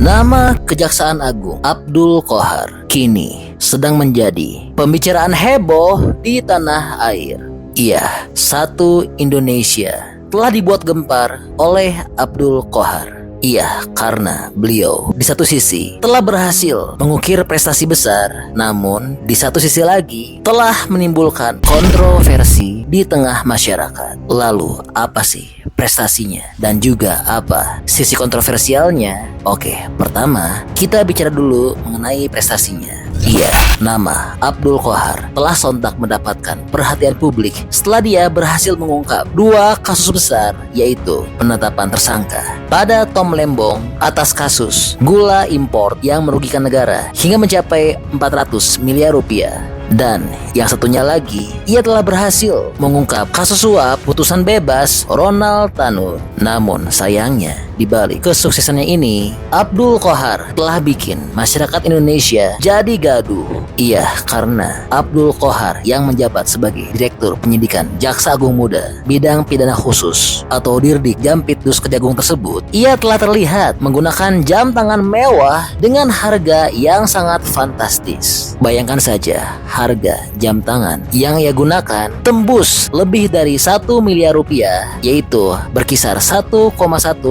Nama Kejaksaan Agung Abdul Qohar kini sedang menjadi pembicaraan heboh di tanah air. Iya, satu Indonesia telah dibuat gempar oleh Abdul Qohar. Iya, karena beliau di satu sisi telah berhasil mengukir prestasi besar, namun di satu sisi lagi telah menimbulkan kontroversi di tengah masyarakat. Lalu apa sih prestasinya dan juga apa sisi kontroversialnya? Oke, pertama kita bicara dulu mengenai prestasinya. Iya, nama Abdul Qohar telah sontak mendapatkan perhatian publik setelah dia berhasil mengungkap dua kasus besar, yaitu penetapan tersangka pada Tom Lembong atas kasus gula impor yang merugikan negara hingga mencapai 400 miliar rupiah. Dan yang satunya lagi, ia telah berhasil mengungkap kasus suap putusan bebas Ronald Tanur. Namun sayangnya, di balik kesuksesannya ini, Abdul Qohar telah bikin masyarakat Indonesia jadi gaduh. Iya, karena Abdul Qohar yang menjabat sebagai Direktur Penyidikan Jaksa Agung Muda Bidang Pidana Khusus atau Dirdik Jampitdus Kejagung tersebut, ia telah terlihat menggunakan jam tangan mewah dengan harga yang sangat fantastis. Bayangkan saja, harga jam tangan yang ia gunakan tembus lebih dari 1 miliar rupiah, yaitu berkisar 1,1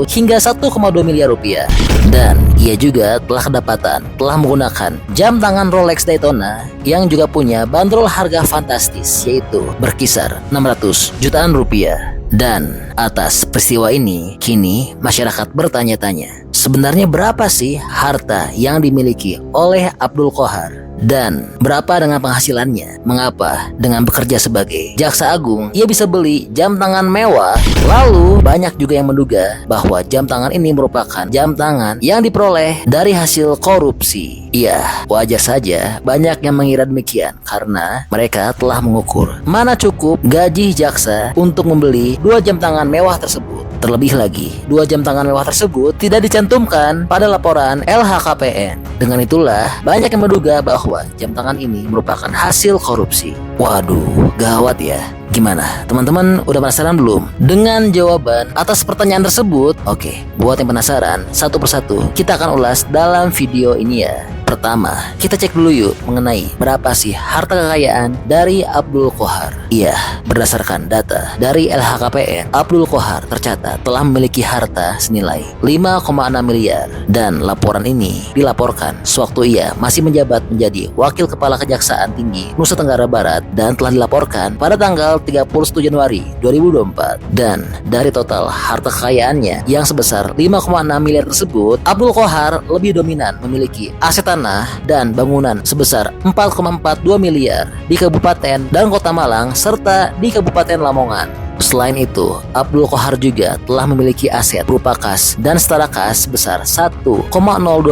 hingga 1,2 miliar rupiah. Dan ia juga telah menggunakan jam tangan Rolex Daytona yang juga punya bandrol harga fantastis, yaitu berkisar 600 jutaan rupiah. Dan atas peristiwa ini, kini masyarakat bertanya-tanya, sebenarnya berapa sih harta yang dimiliki oleh Abdul Qohar? Dan berapa dengan penghasilannya? Mengapa dengan bekerja sebagai jaksa agung ia bisa beli jam tangan mewah? Lalu banyak juga yang menduga bahwa jam tangan ini merupakan jam tangan yang diperoleh dari hasil korupsi. Iya, wajar saja banyak yang mengira demikian karena mereka telah mengukur mana cukup gaji jaksa untuk membeli dua jam tangan mewah tersebut. Terlebih lagi, dua jam tangan mewah tersebut tidak dicantumkan pada laporan LHKPN. Dengan itulah banyak yang menduga bahwa jam tangan ini merupakan hasil korupsi. Waduh, gawat ya. Gimana? Teman-teman udah penasaran belum dengan jawaban atas pertanyaan tersebut? Oke, buat yang penasaran, satu persatu kita akan ulas dalam video ini ya. Pertama, kita cek dulu yuk mengenai berapa sih harta kekayaan dari Abdul Qohar. Iya, berdasarkan data dari LHKPN, Abdul Qohar tercatat telah memiliki harta senilai 5,6 miliar. Dan laporan ini dilaporkan sewaktu ia masih menjabat menjadi Wakil Kepala Kejaksaan Tinggi Nusa Tenggara Barat dan telah dilaporkan pada tanggal 31 Januari 2024. Dan dari total harta kekayaannya yang sebesar 5,6 miliar tersebut, Abdul Qohar lebih dominan memiliki aset tanah dan bangunan sebesar 4,42 miliar di Kabupaten dan Kota Malang serta di Kabupaten Lamongan. Selain itu, Abdul Qohar juga telah memiliki aset berupa kas dan setara kas sebesar 1,02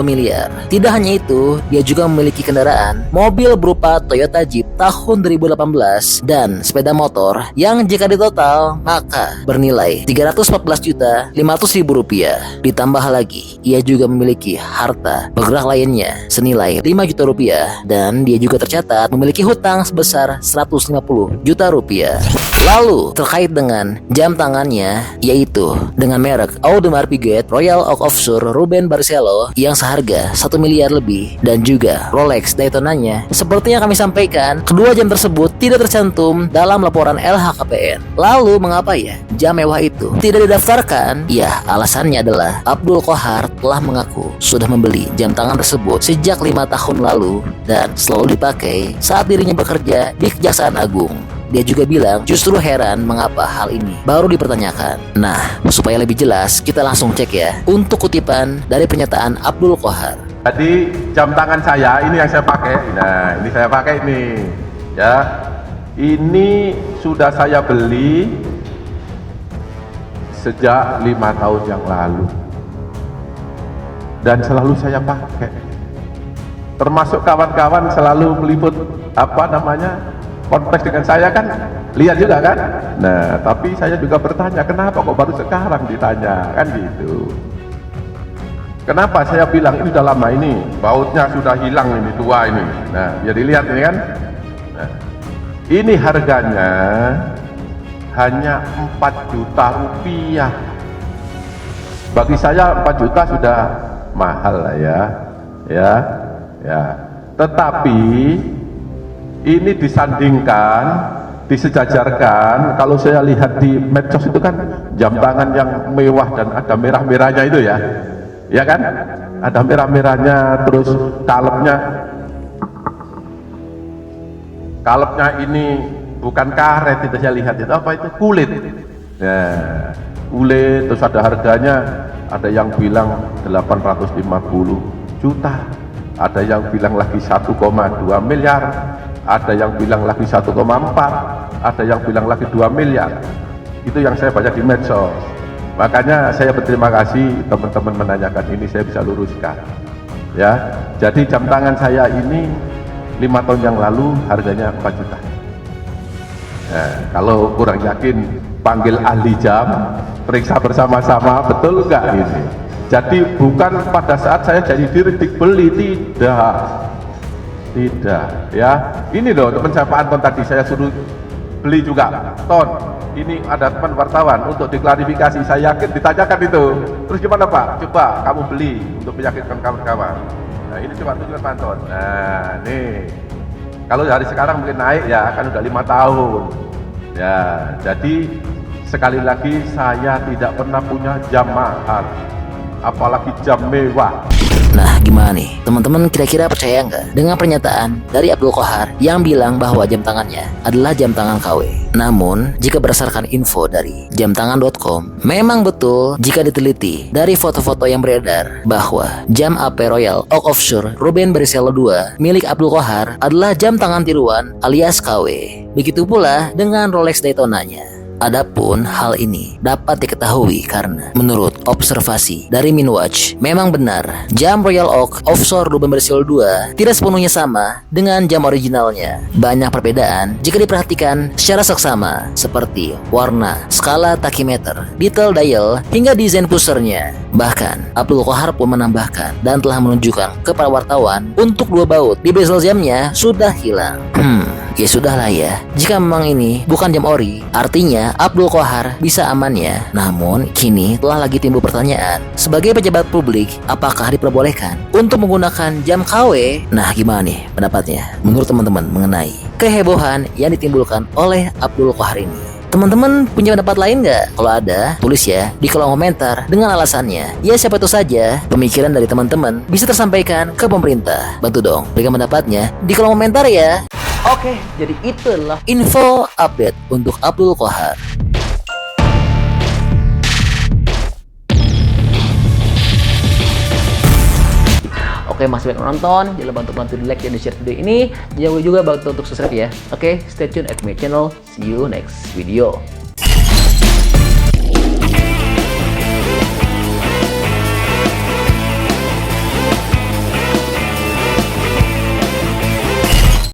miliar. Tidak hanya itu, dia juga memiliki kendaraan mobil berupa Toyota Jeep tahun 2018 dan sepeda motor yang jika ditotal maka bernilai 314.500.000 rupiah. Ditambah lagi, ia juga memiliki harta bergerak lainnya senilai 5 juta rupiah dan dia juga tercatat memiliki hutang sebesar 150 juta rupiah. Lalu terkait dengan jam tangannya, yaitu dengan merek Audemars Piguet Royal Oak Offshore Ruben Barrichello yang seharga 1 miliar lebih dan juga Rolex Daytonanya, seperti yang kami sampaikan, kedua jam tersebut tidak tercantum dalam laporan LHKPN. Lalu mengapa ya jam mewah itu tidak didaftarkan? Ya, alasannya adalah Abdul Qohar telah mengaku sudah membeli jam tangan tersebut sejak 5 tahun lalu dan selalu dipakai saat dirinya bekerja di Kejaksaan Agung. Dia juga bilang justru heran mengapa hal ini baru dipertanyakan. Nah, supaya lebih jelas, kita langsung cek ya untuk kutipan dari pernyataan Abdul Qohar. Jadi jam tangan saya ini yang saya pakai. Nah, ini saya pakai ini. Ya, ini sudah saya beli sejak 5 tahun yang lalu dan selalu saya pakai. Termasuk kawan-kawan selalu meliput konteks dengan saya kan, lihat juga kan. Nah, tapi saya juga bertanya, kenapa kok baru sekarang ditanya, kan gitu. Kenapa saya bilang ini udah lama, ini bautnya sudah hilang, ini tua ini. Nah, biar dilihat ini kan. Nah, ini harganya hanya 4 juta rupiah. Bagi saya 4 juta sudah mahal lah ya. Tetapi ini disandingkan, disejajarkan, kalau saya lihat di medsos itu kan jam tangan yang mewah dan ada merah-merahnya itu ya. Ya kan? Ada merah-merahnya, terus kalepnya ini bukan karet, itu saya lihat itu apa itu, kulit. Nah, kulit, terus ada harganya, ada yang bilang 850 juta, ada yang bilang lagi 1,2 miliar, ada yang bilang lagi 1,4, ada yang bilang lagi 2 miliar. Itu yang saya baca di medsos. Makanya saya berterima kasih teman-teman menanyakan ini, saya bisa luruskan. Ya, jadi jam tangan saya ini 5 tahun yang lalu harganya 4 juta. Nah, kalau kurang yakin panggil ahli jam, periksa bersama-sama, betul nggak ini? Jadi bukan pada saat saya jadi diri beli, tidak ya. Ini loh teman saya Pak Anton tadi saya suruh beli juga. Ton, ini ada teman wartawan untuk diklarifikasi, saya yakin ditanyakan itu. Terus gimana Pak? Coba kamu beli untuk meyakinkan kawan-kawan. Nah ini coba tunjukkan Pak Anton. Nah nih, kalau dari sekarang mungkin naik ya, kan udah 5 tahun. Ya, jadi sekali lagi saya tidak pernah punya jam mahal, apalagi jam mewah. Nah, gimana nih? Teman-teman kira-kira percaya nggak dengan pernyataan dari Abdul Qohar yang bilang bahwa jam tangannya adalah jam tangan KW? Namun, jika berdasarkan info dari jamtangan.com, memang betul jika diteliti dari foto-foto yang beredar bahwa jam AP Royal Oak Offshore Ruben Barrichello II milik Abdul Qohar adalah jam tangan tiruan alias KW. Begitu pula dengan Rolex Daytona-nya. Adapun hal ini dapat diketahui karena menurut observasi dari Minwatch, memang benar jam Royal Oak Offshore Ruben Barrichello II tidak sepenuhnya sama dengan jam originalnya. Banyak perbedaan jika diperhatikan secara seksama, seperti warna, skala tachymeter, detail dial, hingga desain pusarnya. Bahkan Abdul Qohar pun menambahkan dan telah menunjukkan kepada wartawan untuk 2 baut di bezel jamnya sudah hilang. Ya sudahlah ya, jika memang ini bukan jam ori, artinya Abdul Qohar bisa aman ya. Namun kini telah lagi timbul pertanyaan, sebagai pejabat publik apakah diperbolehkan untuk menggunakan jam KW? Nah gimana nih pendapatnya menurut teman-teman mengenai kehebohan yang ditimbulkan oleh Abdul Qohar ini? Teman-teman punya pendapat lain nggak? Kalau ada, tulis ya di kolom komentar dengan alasannya. Ya siapa itu saja pemikiran dari teman-teman bisa tersampaikan ke pemerintah. Bantu dong berikan pendapatnya di kolom komentar ya. Oke, jadi itulah info update untuk Abdul Qohar. Oke, masih banyak menonton, jangan lupa untuk bantu di like dan di share video ini. Jangan lupa juga bantu untuk subscribe ya. Oke, stay tune at my channel. See you next video.